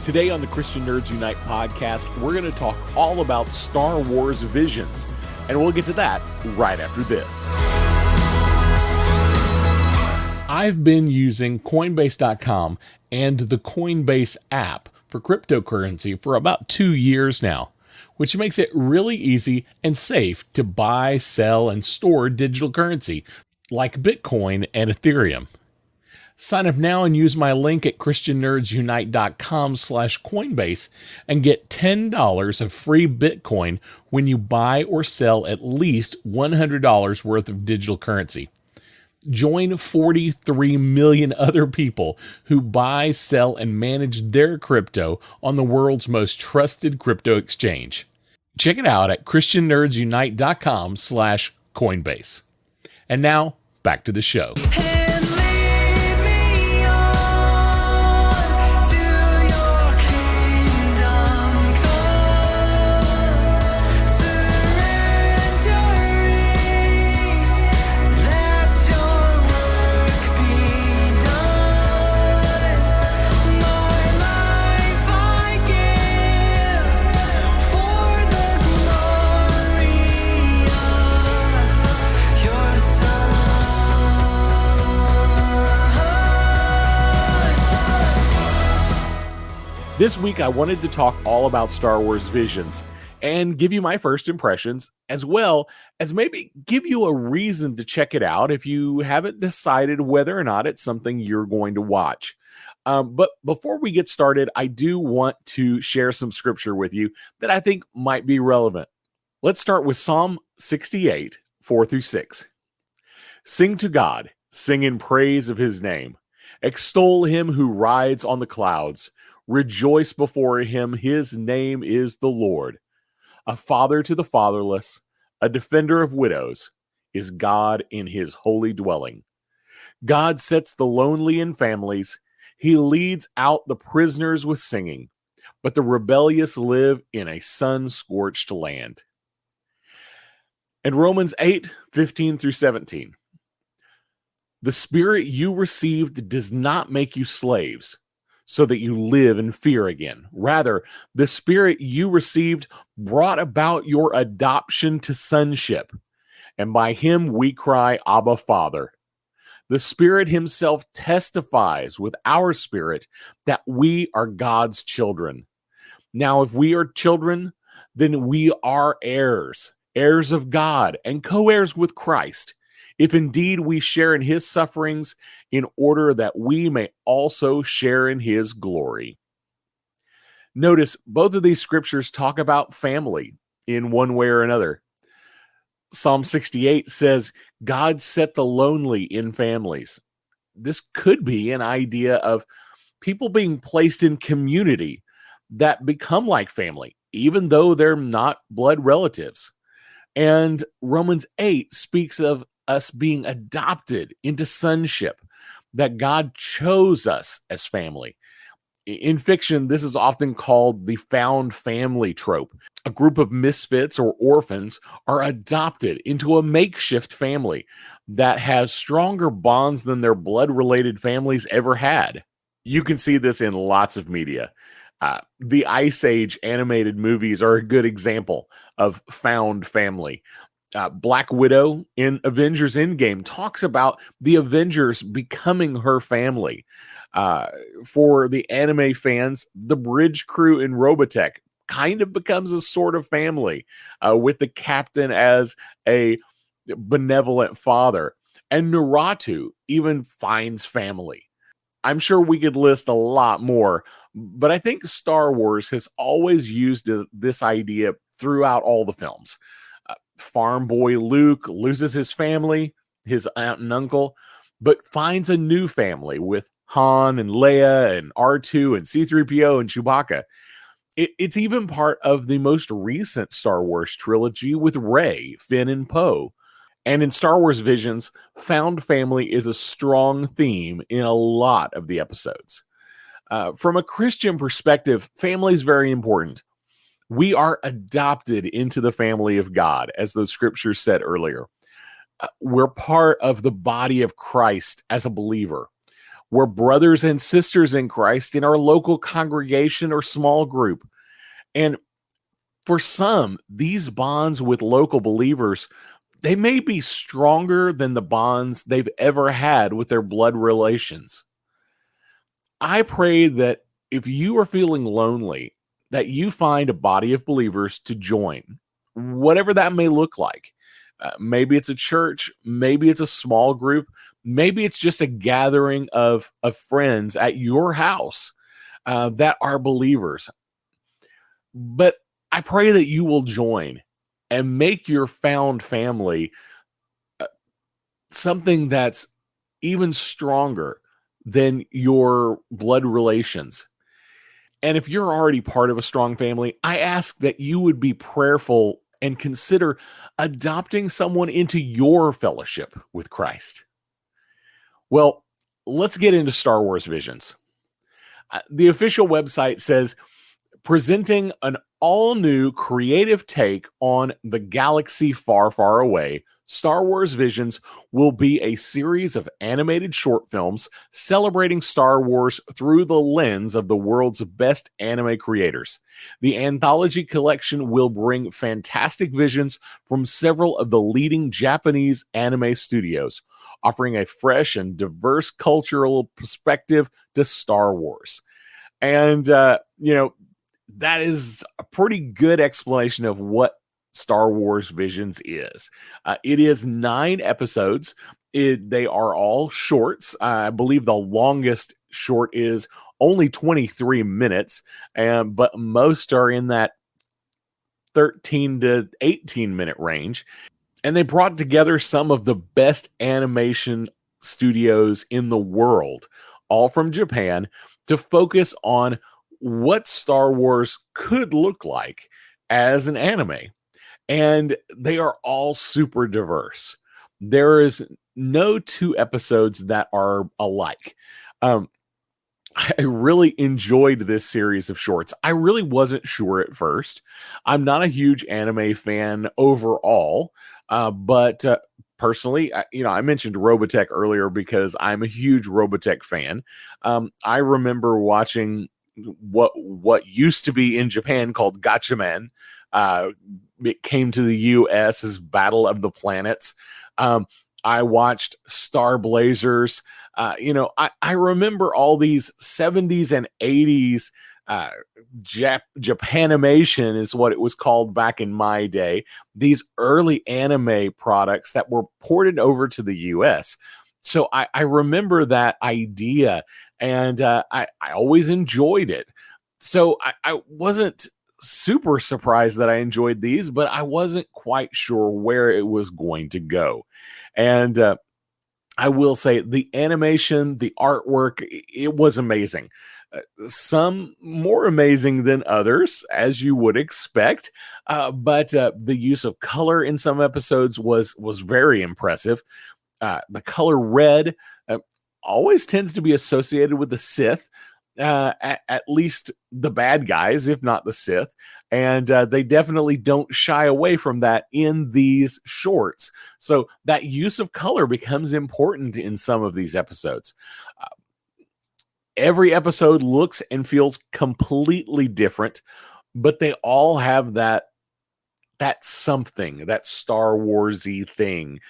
Today on the Christian Nerds Unite podcast, we're going to talk all about Star Wars Visions, and we'll get to that right after this. I've been using Coinbase.com and the Coinbase app for cryptocurrency for about 2 years now, which makes it really easy and safe to buy, sell, and store digital currency like Bitcoin and Ethereum. Sign up now and use my link at christiannerdsunite.com/Coinbase and get $10 of free Bitcoin when you buy or sell at least $100 worth of digital currency. Join 43 million other people who buy, sell, and manage their crypto on the world's most trusted crypto exchange. Check it out at christiannerdsunite.com/Coinbase. And now, back to the show. This week, I wanted to talk all about Star Wars Visions and give you my first impressions, as well as maybe give you a reason to check it out if you haven't decided whether or not it's something you're going to watch. But before we get started, I do want to share some scripture with you that I think might be relevant. Let's start with Psalm 68, 4-6. Sing to God, sing in praise of his name. Extol him who rides on the clouds. Rejoice before him, his name is the Lord. A father to the fatherless, a defender of widows, is God in his holy dwelling. God sets the lonely in families. He leads out the prisoners with singing, but the rebellious live in a sun-scorched land. And Romans 8:15-17. The spirit you received does not make you slaves, so that you live in fear again. Rather, the Spirit you received brought about your adoption to sonship, and by him we cry, Abba, Father. The Spirit himself testifies with our spirit that we are God's children. Now, if we are children, then we are heirs, heirs of God, and co-heirs with Christ, if indeed we share in his sufferings, in order that we may also share in his glory. Notice both of these scriptures talk about family in one way or another. Psalm 68 says, God set the lonely in families. This could be an idea of people being placed in community that become like family, even though they're not blood relatives. And Romans 8 speaks of us being adopted into sonship, that God chose us as family. In fiction, this is often called the found family trope. A group of misfits or orphans are adopted into a makeshift family that has stronger bonds than their blood-related families ever had. You can see this in lots of media. The Ice Age animated movies are a good example of found family. Black Widow in Avengers Endgame talks about the Avengers becoming her family. For the anime fans, the bridge crew in Robotech kind of becomes a sort of family, with the captain as a benevolent father. And Naruto even finds family. I'm sure we could list a lot more, but I think Star Wars has always used this idea throughout all the films. Farm boy Luke loses his family, his aunt and uncle, but finds a new family with Han and Leia and R2 and C-3PO and Chewbacca. It's even part of the most recent Star Wars trilogy with Rey, Finn, and Poe. And in Star Wars Visions, found family is a strong theme in a lot of the episodes. From a Christian perspective, family is very important. We are adopted into the family of God, as those scriptures said earlier. We're part of the body of Christ as a believer. We're brothers and sisters in Christ in our local congregation or small group. And for some, these bonds with local believers, they may be stronger than the bonds they've ever had with their blood relations. I pray that if you are feeling lonely, that you find a body of believers to join, whatever that may look like. Maybe it's a church, maybe it's a small group, maybe it's just a gathering of friends at your house that are believers. But I pray that you will join and make your found family something that's even stronger than your blood relations. And if you're already part of a strong family, I ask that you would be prayerful and consider adopting someone into your fellowship with Christ. Well, let's get into Star Wars Visions. The official website says, presenting an all-new creative take on the galaxy far, far away, Star Wars Visions will be a series of animated short films celebrating Star Wars through the lens of the world's best anime creators. The anthology collection will bring fantastic visions from several of the leading Japanese anime studios, offering a fresh and diverse cultural perspective to Star Wars. And, that is a pretty good explanation of what Star Wars Visions is. It is 9 episodes. They are all shorts. I believe the longest short is only 23 minutes, but most are in that 13 to 18 minute range. And they brought together some of the best animation studios in the world, all from Japan, to focus on what Star Wars could look like as an anime. And they are all super diverse. There is no 2 episodes that are alike. I really enjoyed this series of shorts. I really wasn't sure at first. I'm not a huge anime fan overall, but personally, I mentioned Robotech earlier because I'm a huge Robotech fan. I remember watching what used to be in Japan called Gatchaman. It came to the US as Battle of the Planets. I watched Star Blazers. I remember all these 70s and 80s Japanimation is what it was called back in my day. These early anime products that were ported over to the US. So I remember that idea, and I always enjoyed it. So I wasn't super surprised that I enjoyed these, but I wasn't quite sure where it was going to go. And I will say the animation, the artwork, it was amazing. Some more amazing than others, as you would expect. But the use of color in some episodes was very impressive. The color red always tends to be associated with the Sith, at least the bad guys, if not the Sith. And they definitely don't shy away from that in these shorts. So that use of color becomes important in some of these episodes. Every episode looks and feels completely different, but they all have that something, that Star Wars-y thing.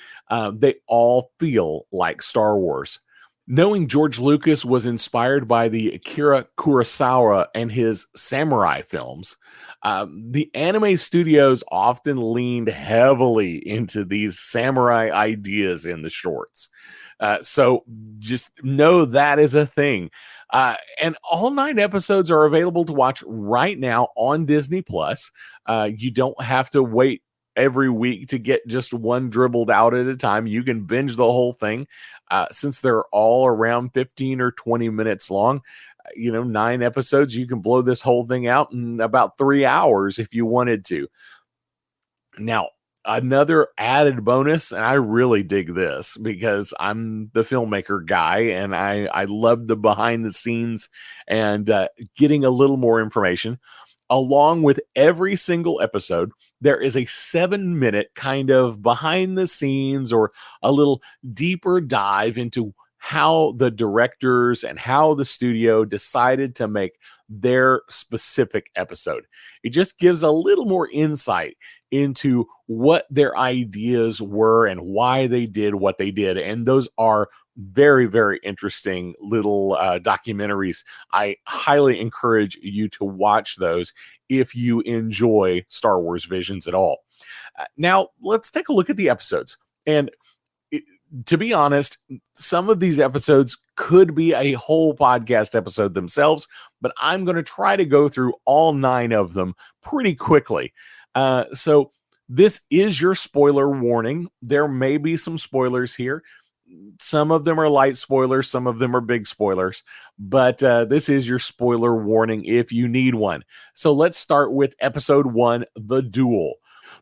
They all feel like Star Wars. Knowing George Lucas was inspired by the Akira Kurosawa and his samurai films, the anime studios often leaned heavily into these samurai ideas in the shorts. So just know that is a thing. And all 9 episodes are available to watch right now on Disney Plus. You don't have to wait every week to get just one dribbled out at a time. You can binge the whole thing. Since they're all around 15 or 20 minutes long, 9 episodes, you can blow this whole thing out in about 3 hours if you wanted to. Now, another added bonus, and I really dig this because I'm the filmmaker guy and I love the behind the scenes and getting a little more information. Along with every single episode, there is a 7-minute kind of behind the scenes or a little deeper dive into how the directors and how the studio decided to make their specific episode. It just gives a little more insight into what their ideas were and why they did what they did. And those are very, very interesting little documentaries. I highly encourage you to watch those if you enjoy Star Wars Visions at all. Now, let's take a look at the episodes. And to be honest, some of these episodes could be a whole podcast episode themselves, but I'm going to try to go through all 9 of them pretty quickly. So this is your spoiler warning. There may be some spoilers here. Some of them are light spoilers, some of them are big spoilers, but this is your spoiler warning if you need one. So let's start with episode 1, The Duel.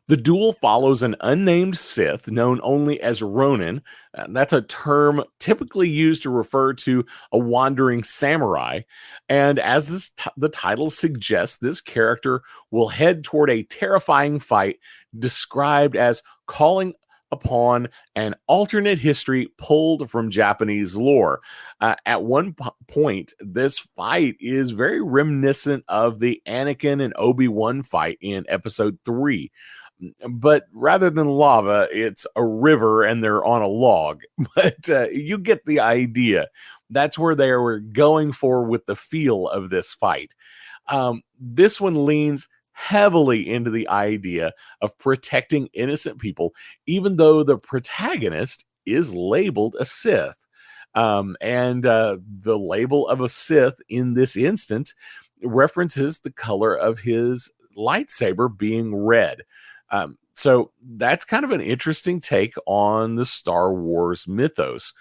The Duel follows an unnamed Sith known only as Ronin. That's a term typically used to refer to a wandering samurai. And as the title suggests, this character will head toward a terrifying fight described as calling upon an alternate history pulled from Japanese lore. At one point, this fight is very reminiscent of the Anakin and Obi-Wan fight in episode 3. But rather than lava, it's a river and they're on a log. But you get the idea. That's where they were going for with the feel of this fight. This one leans heavily into the idea of protecting innocent people, even though the protagonist is labeled a Sith. And the label of a Sith in this instance references the color of his lightsaber being red. So that's kind of an interesting take on the Star Wars mythos.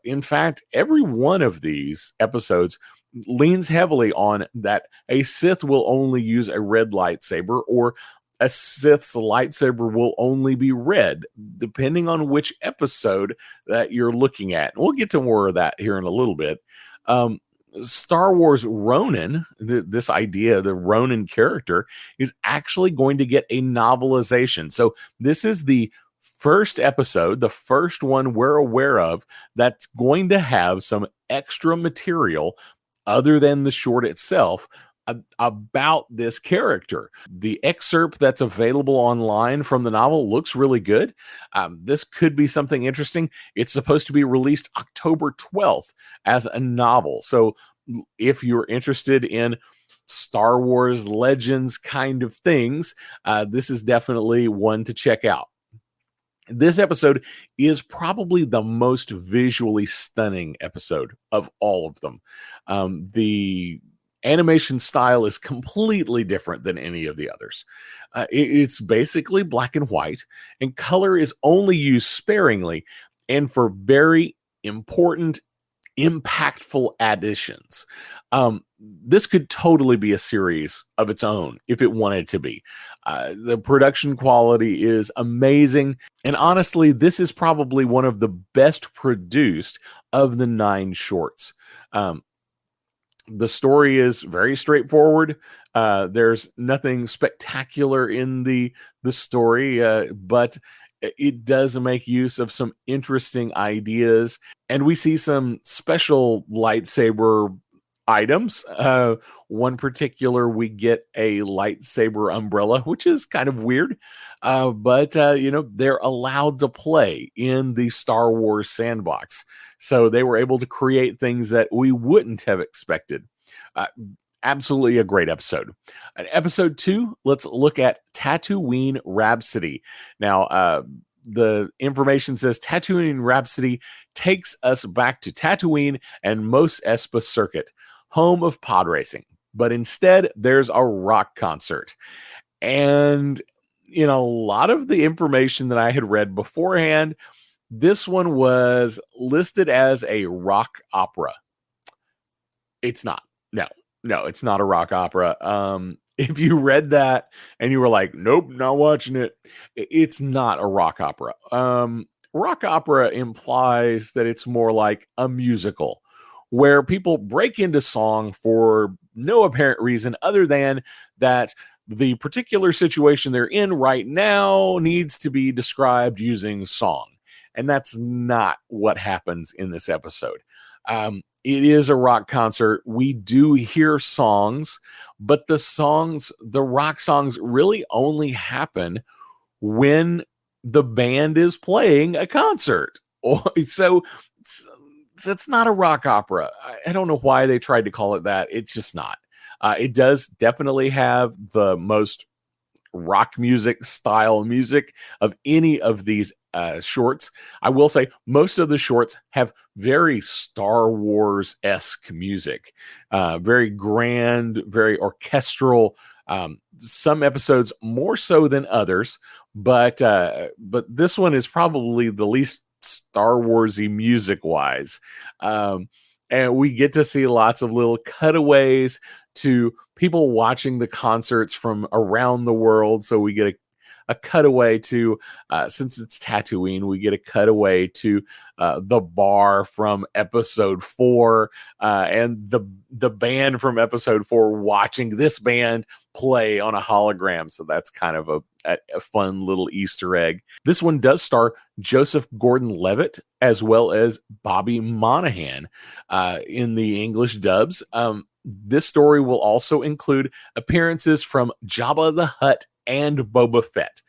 In fact, every one of these episodes leans heavily on that a Sith will only use a red lightsaber, or a Sith's lightsaber will only be red, depending on which episode that you're looking at. And we'll get to more of that here in a little bit. Star Wars Ronin, this idea, the Ronin character, is actually going to get a novelization. So this is the first episode, the first one we're aware of, that's going to have some extra material other than the short itself about this character. The excerpt that's available online from the novel looks really good. This could be something interesting. It's supposed to be released October 12th as a novel. So if you're interested in Star Wars Legends kind of things, this is definitely one to check out. This episode is probably the most visually stunning episode of all of them. The animation style is completely different than any of the others. It's basically black and white, and color is only used sparingly and for very important, impactful additions. This could totally be a series of its own if it wanted to be. The production quality is amazing, and honestly, this is probably one of the best produced of the 9 shorts. The story is very straightforward. There's nothing spectacular in the story, but it does make use of some interesting ideas, and we see some special lightsaber items. One particular, we get a lightsaber umbrella, which is kind of weird, but they're allowed to play in the Star Wars sandbox. So they were able to create things that we wouldn't have expected. Absolutely a great episode. Episode 2, let's look at Tatooine Rhapsody. Now, the information says Tatooine Rhapsody takes us back to Tatooine and Mos Espa Circuit, home of pod racing. But instead, there's a rock concert. And in a lot of the information that I had read beforehand, this one was listed as a rock opera. It's not. No, it's not a rock opera. If you read that and you were like, nope, not watching it, it's not a rock opera. Rock opera implies that it's more like a musical where people break into song for no apparent reason other than that the particular situation they're in right now needs to be described using song. And that's not what happens in this episode. It is a rock concert. We do hear songs, but the rock songs really only happen when the band is playing a concert. So it's not a rock opera. I don't know why they tried to call it that. It's just not. It does definitely have the most rock music style music of any of these shorts. I will say most of the shorts have very Star Wars-esque music, very grand, very orchestral. Some episodes more so than others, but this one is probably the least Star Warsy music wise. And we get to see lots of little cutaways to people watching the concerts from around the world. So we get a cutaway to, since it's Tatooine, we get a cutaway to the bar from episode 4 and the band from episode 4 watching this band play on a hologram. So that's kind of a fun little Easter egg. This one does star Joseph Gordon-Levitt as well as Bobby Monahan in the English dubs. This story will also include appearances from Jabba the Hutt and Boba Fett.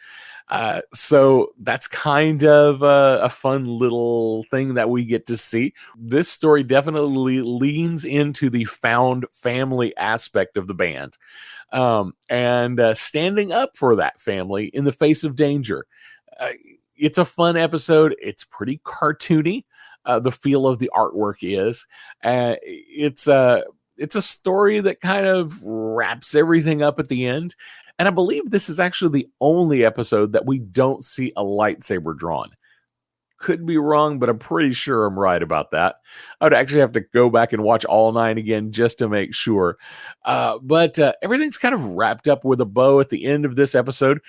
So that's kind of a fun little thing that we get to see. This story definitely leans into the found family aspect of the band, and standing up for that family in the face of danger. It's a fun episode. It's pretty cartoony. The feel of the artwork is. It's a story that kind of wraps everything up at the end. And I believe this is actually the only episode that we don't see a lightsaber drawn. Could be wrong, but I'm pretty sure I'm right about that. I would actually have to go back and watch all 9 again just to make sure. But everything's kind of wrapped up with a bow at the end of this episode.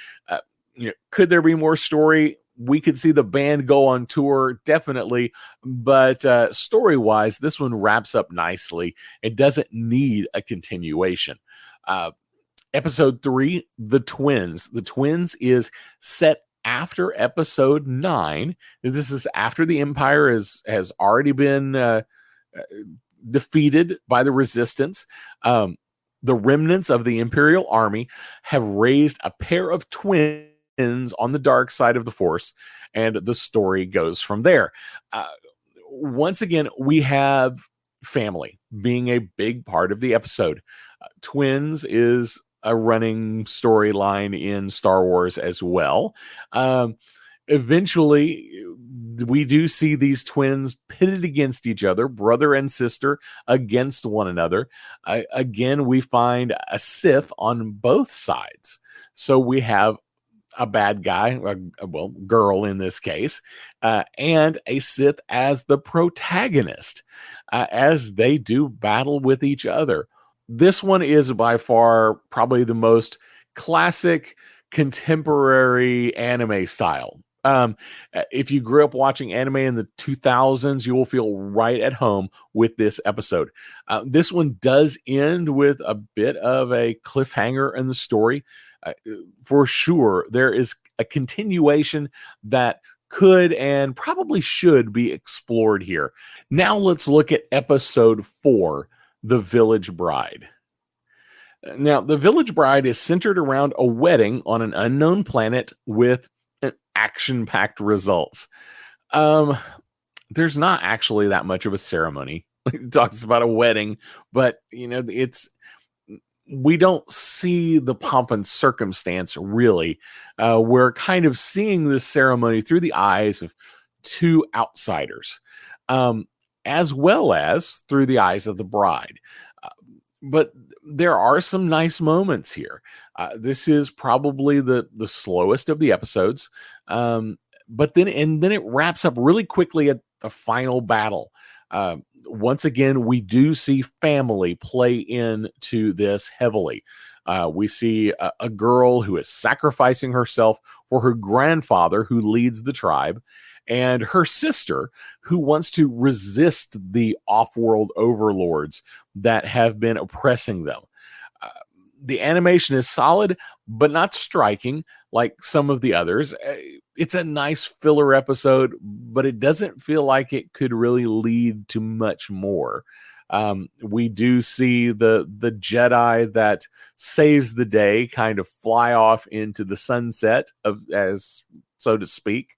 Could there be more story? We could see the band go on tour, definitely. But story-wise, this one wraps up nicely. It doesn't need a continuation. Episode 3, The Twins. The Twins is set after episode 9. This is after the Empire has already been defeated by the Resistance. The remnants of the Imperial Army have raised a pair of twins on the dark side of the Force, and the story goes from there. Once again, we have family being a big part of the episode. Twins is a running storyline in Star Wars as well. Eventually, we do see these twins pitted against each other, brother and sister against one another. Again, we find a Sith on both sides. So we have a bad guy, girl in this case, and a Sith as the protagonist, as they do battle with each other. This one is by far probably the most classic contemporary anime style. If you grew up watching anime in the 2000s, you will feel right at home with this episode. This one does end with a bit of a cliffhanger in the story. For sure, there is a continuation that could and probably should be explored here. Now let's look at episode 4, The Village Bride. Now, The Village Bride is centered around a wedding on an unknown planet with action-packed results. There's not actually that much of a ceremony. It talks about a wedding, but we don't see the pomp and circumstance really. We're kind of seeing this ceremony through the eyes of 2 outsiders, as well as through the eyes of the bride. But there are some nice moments here. This is probably the slowest of the episodes. But then it wraps up really quickly at the final battle. Once again, we do see family play into this heavily. We see a girl who is sacrificing herself for her grandfather who leads the tribe, and her sister who wants to resist the off-world overlords that have been oppressing them. The animation is solid, but not striking like some of the others. It's a nice filler episode, but it doesn't feel like it could really lead to much more. We do see the Jedi that saves the day kind of fly off into the sunset of, as so to speak.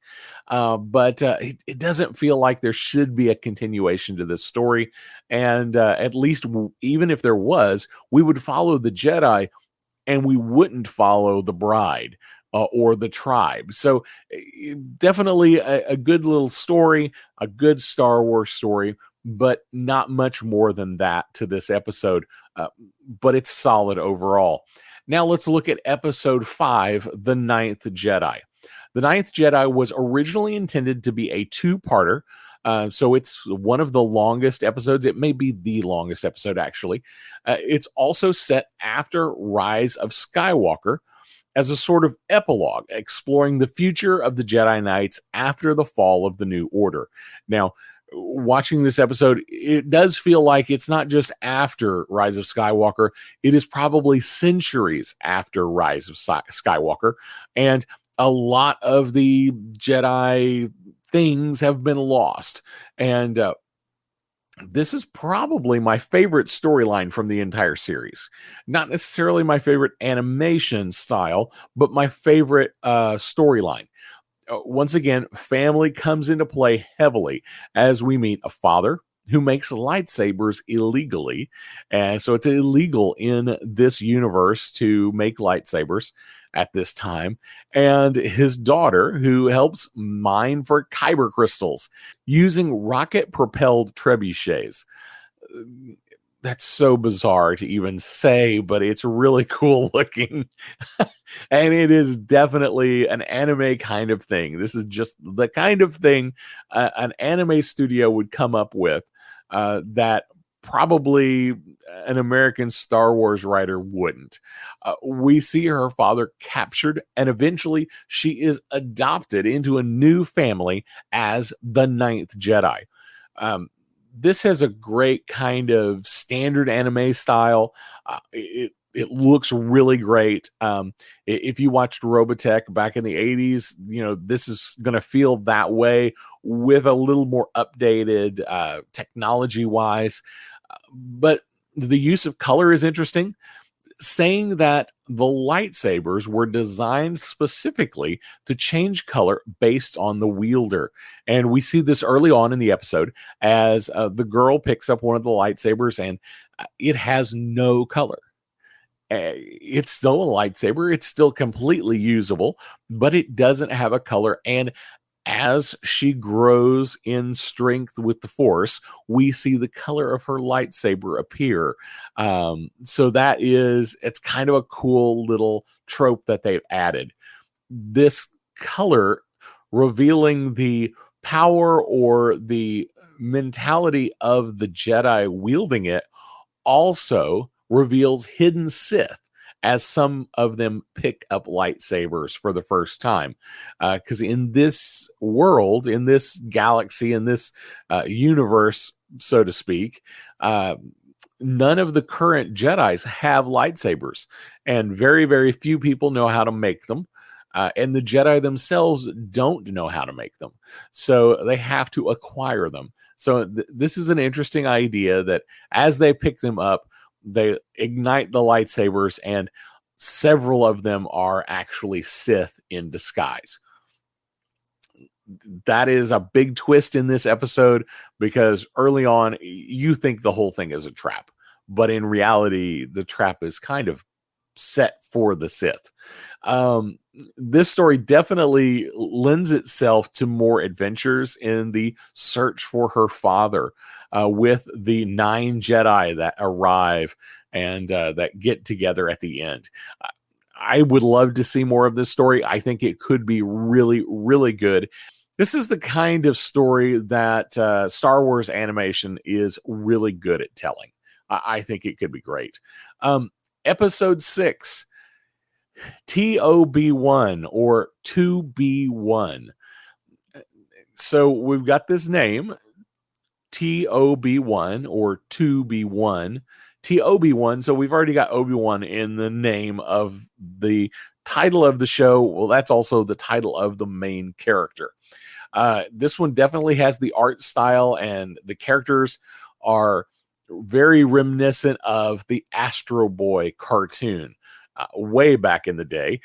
But it doesn't feel like there should be a continuation to this story. And at least, even if there was, we would follow the Jedi and we wouldn't follow the bride or the tribe. So definitely a good little story, a good Star Wars story, but not much more than that to this episode. But it's solid overall. Now let's look at episode 5, The Ninth Jedi. The Ninth Jedi was originally intended to be a two-parter. So it's one of the longest episodes. It may be the longest episode, actually. It's also set after Rise of Skywalker as a sort of epilogue, exploring the future of the Jedi Knights after the fall of the New Order. Now, watching this episode, it does feel like it's not just after Rise of Skywalker. It is probably centuries after Rise of Skywalker. And a lot of the Jedi things have been lost. And this is probably my favorite storyline from the entire series. Not necessarily my favorite animation style, but my favorite storyline. Once again, family comes into play heavily as we meet a father who makes lightsabers illegally. And so it's illegal in this universe to make lightsabers at this time. And his daughter, who helps mine for kyber crystals using rocket propelled trebuchets. That's so bizarre to even say, but it's really cool looking. And it is definitely an anime kind of thing. This is just the kind of thing an anime studio would come up with that probably an American Star Wars writer wouldn't. We see her father captured, and eventually she is adopted into a new family as the Ninth Jedi. This has a great kind of standard anime style. It looks really great. If you watched Robotech back in the 80s, this is going to feel that way with a little more updated technology-wise. But the use of color is interesting, saying that the lightsabers were designed specifically to change color based on the wielder. And we see this early on in the episode as the girl picks up one of the lightsabers and it has no color. It's still a lightsaber. It's still completely usable, but it doesn't have a color. And as she grows in strength with the Force, we see the color of her lightsaber appear. So it's kind of a cool little trope that they've added. This color revealing the power or the mentality of the Jedi wielding it also reveals hidden Sith, as some of them pick up lightsabers for the first time. Because in this world, in this galaxy, in this universe, so to speak, none of the current Jedis have lightsabers, and very, very few people know how to make them. And the Jedi themselves don't know how to make them. So they have to acquire them. So this is an interesting idea that as they pick them up, they ignite the lightsabers, and several of them are actually Sith in disguise. That is a big twist in this episode, because early on you think the whole thing is a trap, but in reality the trap is kind of set for the Sith. This story definitely lends itself to more adventures in the search for her father, with the 9 Jedi that arrive and that get together at the end. I would love to see more of this story. I think it could be really, really good. This is the kind of story that Star Wars animation is really good at telling. I think it could be great. Episode 6, TOB1 or 2B1. So we've got this name, TOB1 or 2B1. T Obi-Wan. So we've already got Obi-Wan in the name of the title of the show. Well, that's also the title of the main character. This one definitely has the art style, and the characters are very reminiscent of the Astro Boy cartoon way back in the day.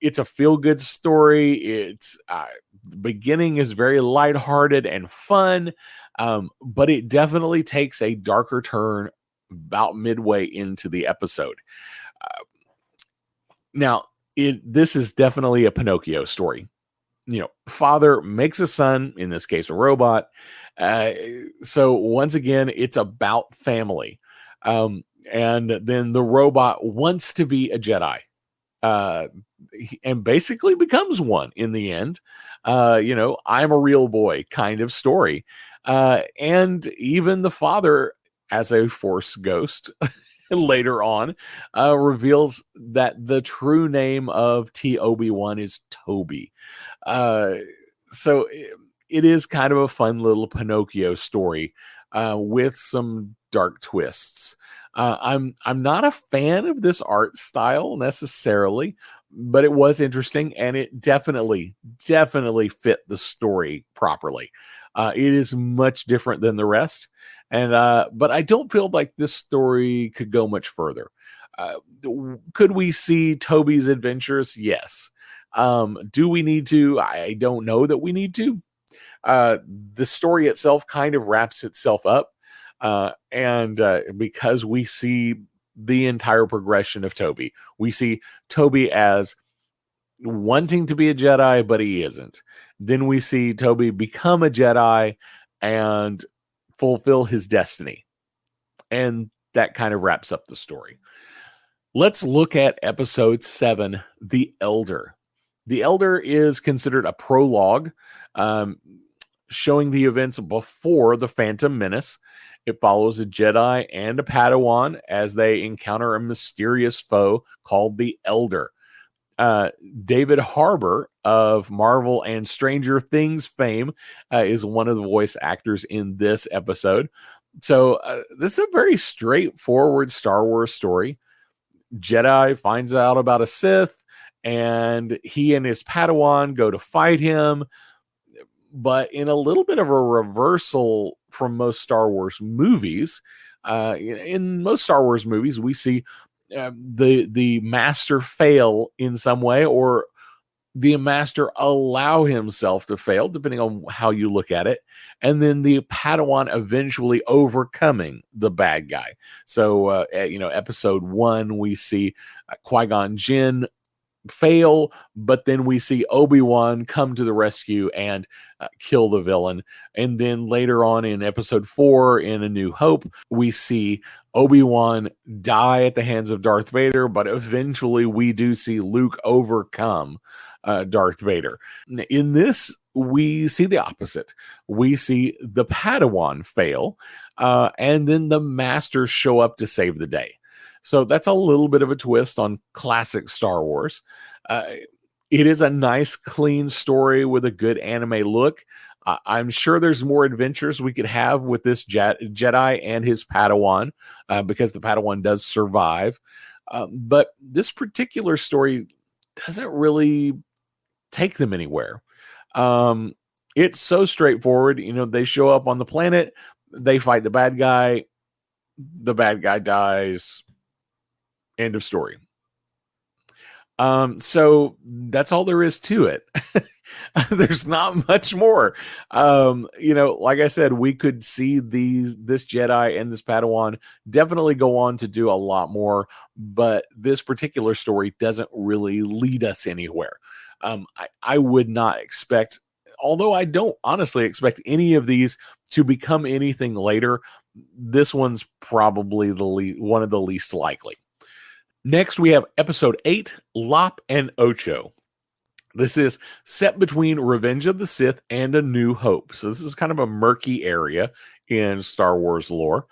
It's a feel-good story. The beginning is very lighthearted and fun, but it definitely takes a darker turn about midway into the episode. Now, this is definitely a Pinocchio story. Father makes a son, in this case, a robot. So once again, it's about family. And then the robot wants to be a Jedi. And basically becomes one in the end. I'm a real boy kind of story. And even the father, as a Force ghost, later on, reveals that the true name of T Obi-Wan is Toby. So it is kind of a fun little Pinocchio story with some dark twists. I'm not a fan of this art style necessarily, but it was interesting, and it definitely fit the story properly. It is much different than the rest, and but I don't feel like this story could go much further. Could we see Toby's adventures? Yes. Do we need to? I don't know that we need to. The story itself kind of wraps itself up. And because we see the entire progression of Toby, we see Toby as wanting to be a Jedi, but he isn't. Then we see Toby become a Jedi and fulfill his destiny. And that kind of wraps up the story. Let's look at episode 7, The Elder. The Elder is considered a prologue, showing the events before the Phantom Menace. It follows a Jedi and a Padawan as they encounter a mysterious foe called the Elder. David Harbour of Marvel and Stranger Things fame is one of the voice actors in this episode. So this is a very straightforward Star Wars story. Jedi finds out about a Sith, and he and his Padawan go to fight him. But in a little bit of a reversal from most Star Wars movies, in most Star Wars movies, we see the master fail in some way, or the master allow himself to fail, depending on how you look at it, and then the Padawan eventually overcoming the bad guy. So, episode 1, we see Qui-Gon Jinn fail, but then we see Obi-Wan come to the rescue and kill the villain. And then later on in episode 4, in A New Hope, we see Obi-Wan die at the hands of Darth Vader, but eventually we do see Luke overcome Darth Vader. In this, we see the opposite. We see the Padawan fail, and then the Masters show up to save the day. So that's a little bit of a twist on classic Star Wars. It is a nice, clean story with a good anime look. I'm sure there's more adventures we could have with this Jedi and his Padawan, because the Padawan does survive. But this particular story doesn't really take them anywhere. It's so straightforward. They show up on the planet, they fight the bad guy dies. End of story. So that's all there is to it. There's not much more. Like I said, we could see this Jedi and this Padawan definitely go on to do a lot more, but this particular story doesn't really lead us anywhere. I would not expect, although I don't honestly expect any of these to become anything later, this one's probably one of the least likely. Next, we have episode 8, Lop and Ocho. This is set between Revenge of the Sith and A New Hope. So this is kind of a murky area in Star Wars lore.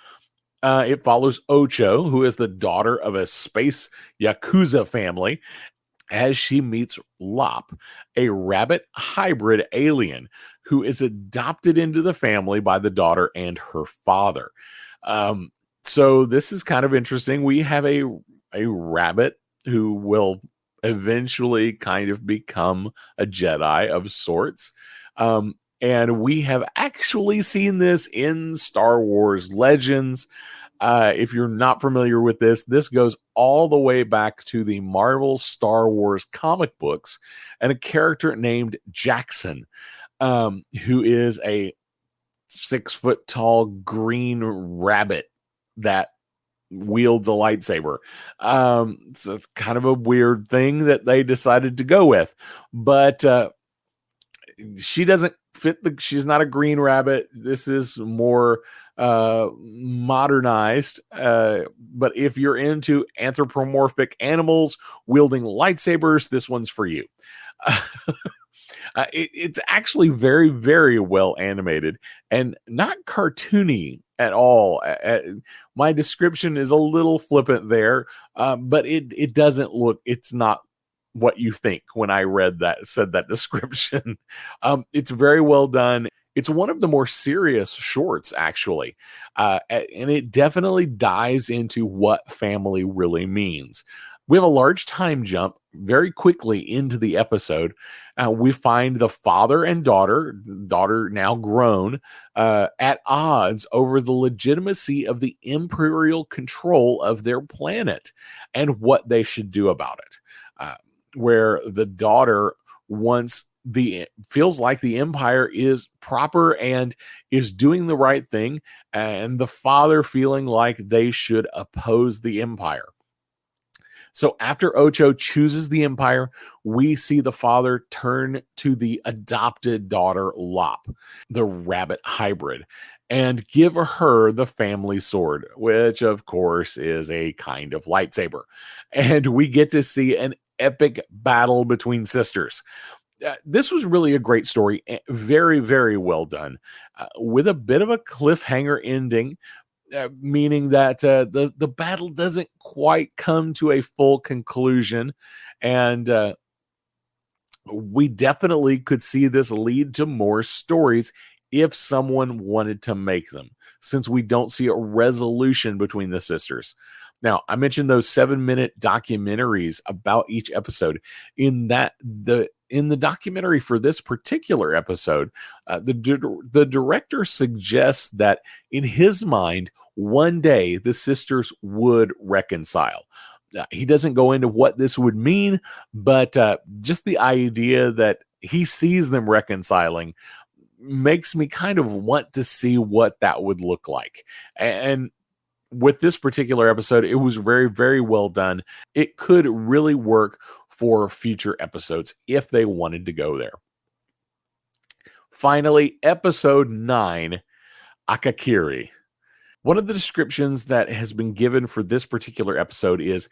It follows Ocho, who is the daughter of a space Yakuza family, as she meets Lop, a rabbit hybrid alien who is adopted into the family by the daughter and her father. So this is kind of interesting. We have a rabbit who will eventually kind of become a Jedi of sorts. Um, and we have actually seen this in Star Wars Legends. If you're not familiar with this, this goes all the way back to the Marvel Star Wars comic books and a character named Jackson, who is a 6 foot tall green rabbit that wields a lightsaber. So it's kind of a weird thing that they decided to go with, but she doesn't fit she's not a green rabbit. This is more modernized, but if you're into anthropomorphic animals wielding lightsabers, this one's for you. It's actually very, very well animated and not cartoony at all. My description is a little flippant there, but it doesn't look. It's not what you think when I said that description. It's very well done. It's one of the more serious shorts, actually, and it definitely dives into what family really means. We have a large time jump very quickly into the episode. We find the father and daughter now grown, at odds over the legitimacy of the imperial control of their planet and what they should do about it. Where the daughter feels like the empire is proper and is doing the right thing, and the father feeling like they should oppose the empire. So after Ocho chooses the empire, we see the father turn to the adopted daughter, Lop, the rabbit hybrid, and give her the family sword, which of course is a kind of lightsaber. And we get to see an epic battle between sisters. This was really a great story, very, very well done, with a bit of a cliffhanger ending, meaning that the battle doesn't quite come to a full conclusion, and we definitely could see this lead to more stories if someone wanted to make them, since we don't see a resolution between the sisters. Now, I mentioned those 7-minute documentaries about each episode. In the documentary for this particular episode, the director suggests that in his mind, one day the sisters would reconcile. He doesn't go into what this would mean, but just the idea that he sees them reconciling makes me kind of want to see what that would look like. And with this particular episode, it was very, very well done. It could really work for future episodes if they wanted to go there. Finally, episode 9, Akakiri. One of the descriptions that has been given for this particular episode is,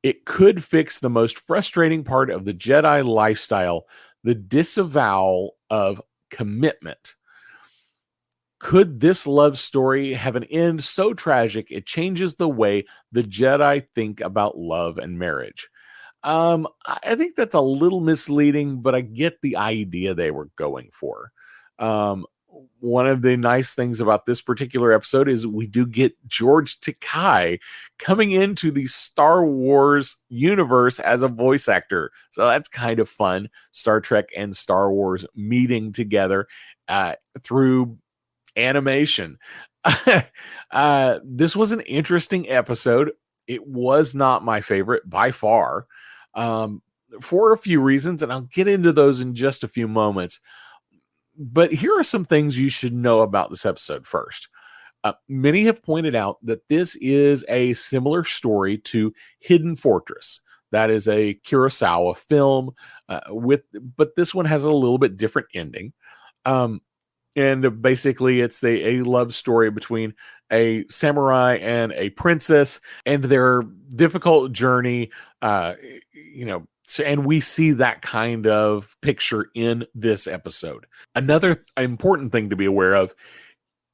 it could fix the most frustrating part of the Jedi lifestyle, the disavowal of commitment. Could this love story have an end so tragic it changes the way the Jedi think about love and marriage? I think that's a little misleading, but I get the idea they were going for. One of the nice things about this particular episode is we do get George Takei coming into the Star Wars universe as a voice actor. So that's kind of fun. Star Trek and Star Wars meeting together through animation. This was an interesting episode. It was not my favorite by far, for a few reasons, and I'll get into those in just a few moments. But here are some things you should know about this episode first. Many have pointed out that this is a similar story to Hidden Fortress. That is a Kurosawa film, but this one has a little bit different ending. And basically, it's a love story between a samurai and a princess and their difficult journey, and we see that kind of picture in this episode. Another important thing to be aware of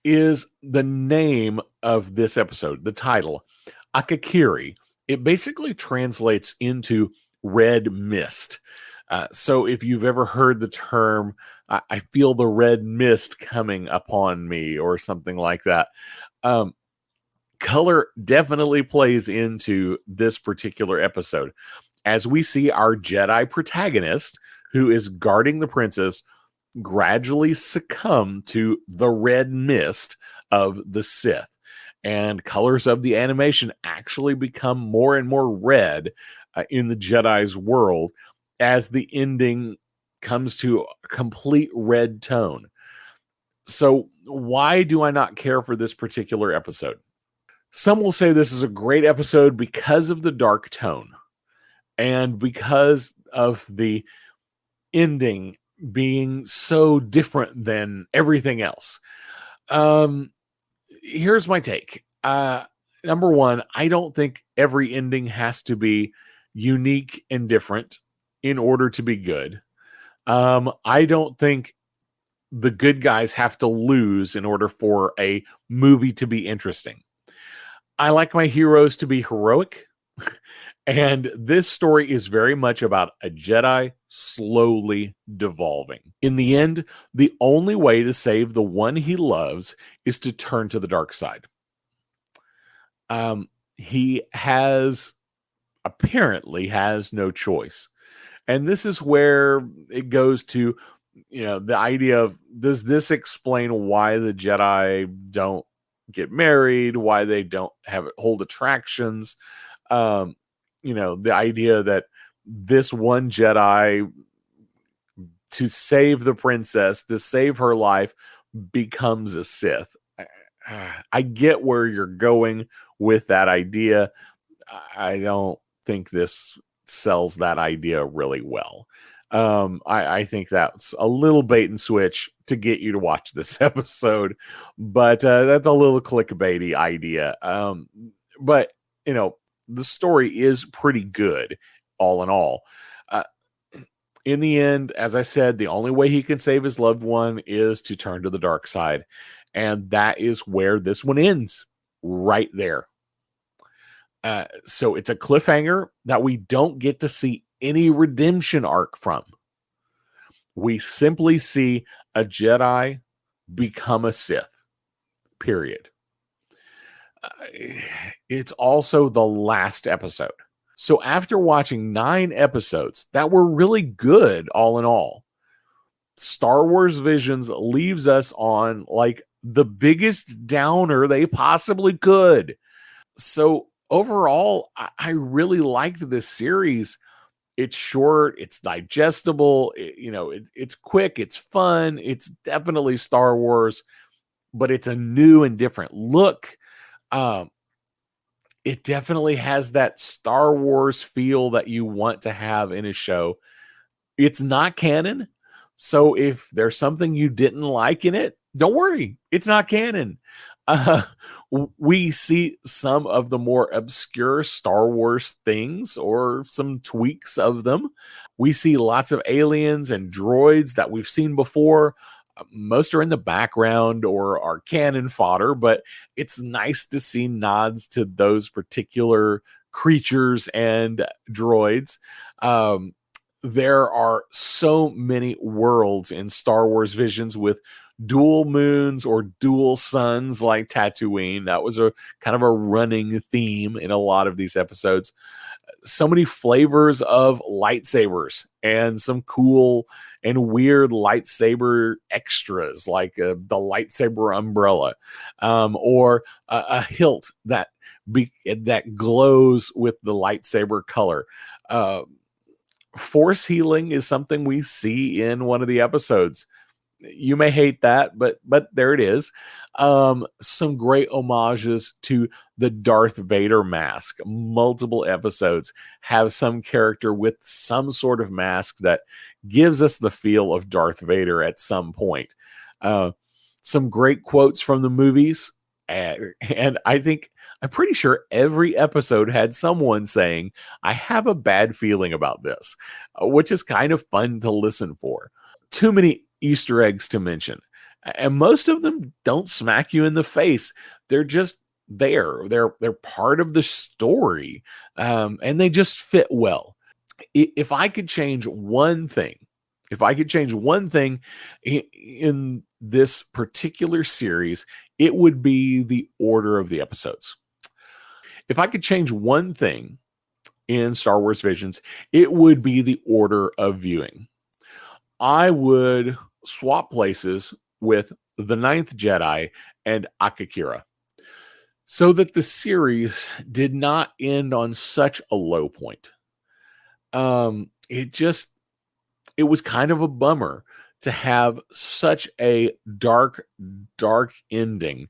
is the name of this episode, the title, Akakiri. It basically translates into red mist. So if you've ever heard the term, I feel the red mist coming upon me, or something like that, Color definitely plays into this particular episode as we see our Jedi protagonist, who is guarding the princess, gradually succumb to the red mist of the Sith. And colors of the animation actually become more and more red in the Jedi's world as the ending comes to a complete red tone. So, why do I not care for this particular episode? Some will say this is a great episode because of the dark tone and because of the ending being so different than everything else. Here's my take. Number one, I don't think every ending has to be unique and different in order to be good. I don't think the good guys have to lose in order for a movie to be interesting. I like my heroes to be heroic. And this story is very much about a Jedi slowly devolving. In the end, the only way to save the one he loves is to turn to the dark side. He apparently has no choice. And this is where it goes to, the idea of, does this explain why the Jedi don't get married, why they don't hold attractions? The idea that this one Jedi, to save the princess, to save her life, becomes a Sith. I get where you're going with that idea. I don't think this sells that idea really well. I think that's a little bait and switch to get you to watch this episode, but that's a little clickbaity idea. But the story is pretty good, all in all. In the end, as I said, the only way he can save his loved one is to turn to the dark side. And that is where this one ends, right there. So it's a cliffhanger that we don't get to see any redemption arc from. We simply see a Jedi become a Sith, period. It's also the last episode. So after watching 9 episodes that were really good, all in all, Star Wars Visions leaves us on like the biggest downer they possibly could. So overall, I really liked this series. It's short, it's digestible, it's quick, it's fun, it's definitely Star Wars, but it's a new and different look. It definitely has that Star Wars feel that you want to have in a show. It's not canon, so if there's something you didn't like in it, don't worry, it's not canon. We see some of the more obscure Star Wars things or some tweaks of them. We see lots of aliens and droids that we've seen before. Most are in the background or are cannon fodder, but it's nice to see nods to those particular creatures and droids. There are so many worlds in Star Wars Visions with dual moons or dual suns like Tatooine. That was a kind of a running theme in a lot of these episodes. So many flavors of lightsabers and some cool and weird lightsaber extras like the lightsaber umbrella or a hilt that glows with the lightsaber color. Force healing is something we see in one of the episodes. You may hate that, but there it is. Some great homages to the Darth Vader mask. Multiple episodes have some character with some sort of mask that gives us the feel of Darth Vader at some point. Some great quotes from the movies. And I'm pretty sure every episode had someone saying, I have a bad feeling about this, which is kind of fun to listen for. Too many Easter eggs to mention. And most of them don't smack you in the face. They're just there. They're part of the story. And they just fit well. If I could change one thing in this particular series, it would be the order of the episodes. If I could change one thing in Star Wars Visions, it would be the order of viewing. I would swap places with The Ninth Jedi and Akakira so that the series did not end on such a low point. It was kind of a bummer to have such a dark ending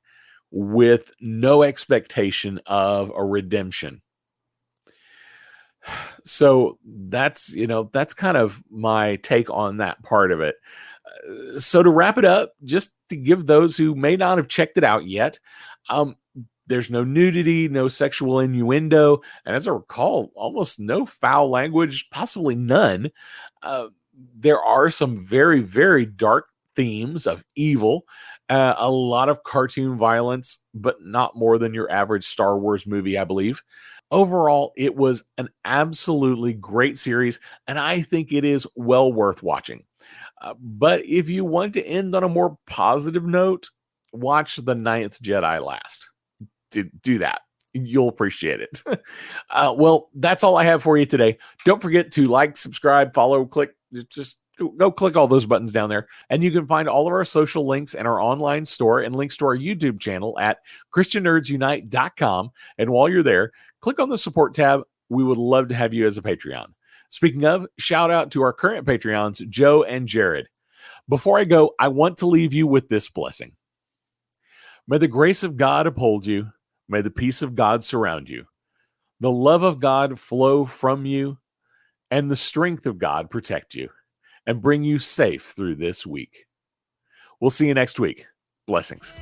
with no expectation of a redemption. So that's kind of my take on that part of it. So to wrap it up, just to give those who may not have checked it out yet, there's no nudity, no sexual innuendo, and as I recall, almost no foul language, possibly none. There are some very, very dark themes of evil, a lot of cartoon violence, but not more than your average Star Wars movie, I believe. Overall, it was an absolutely great series, and I think it is well worth watching. But if you want to end on a more positive note, watch The Ninth Jedi last. Do that. You'll appreciate it. Well, that's all I have for you today. Don't forget to like, subscribe, follow, click. Just go click all those buttons down there. And you can find all of our social links and our online store and links to our YouTube channel at ChristianNerdsUnite.com. And while you're there, click on the support tab. We would love to have you as a Patreon. Speaking of, shout out to our current Patreons, Joe and Jared. Before I go, I want to leave you with this blessing. May the grace of God uphold you. May the peace of God surround you. The love of God flow from you, and the strength of God protect you and bring you safe through this week. We'll see you next week. Blessings.